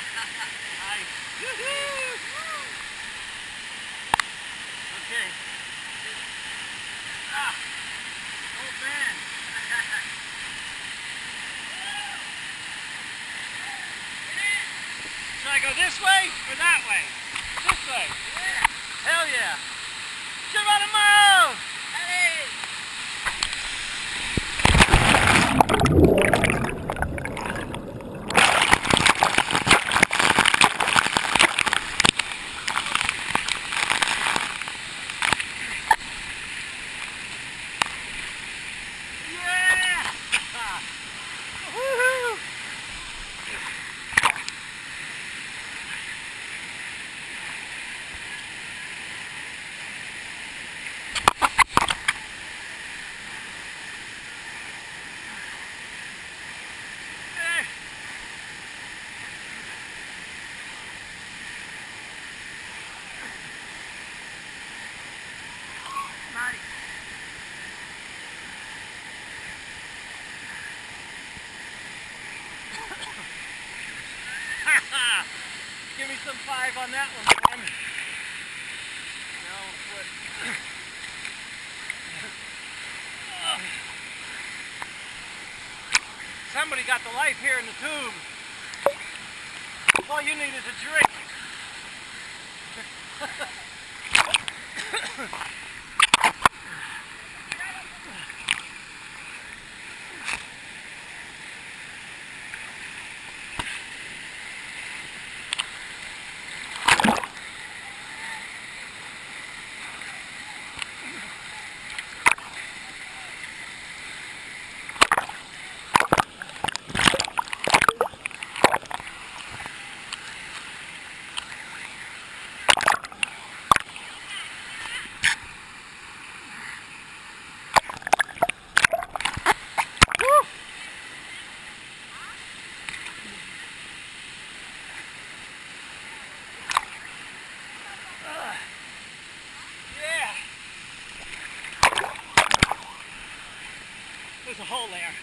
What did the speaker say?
Nice. Woo-hoo! Okay. Ah. Oh man. Should I go this way or that way? This way. Yeah. Hell yeah. Geronimo! Hey! Yeah! Woohoo! Nice. Give me some 5 on that one, son. No, flip. Somebody got the life here in the tube. All you need is a drink. There's a hole there.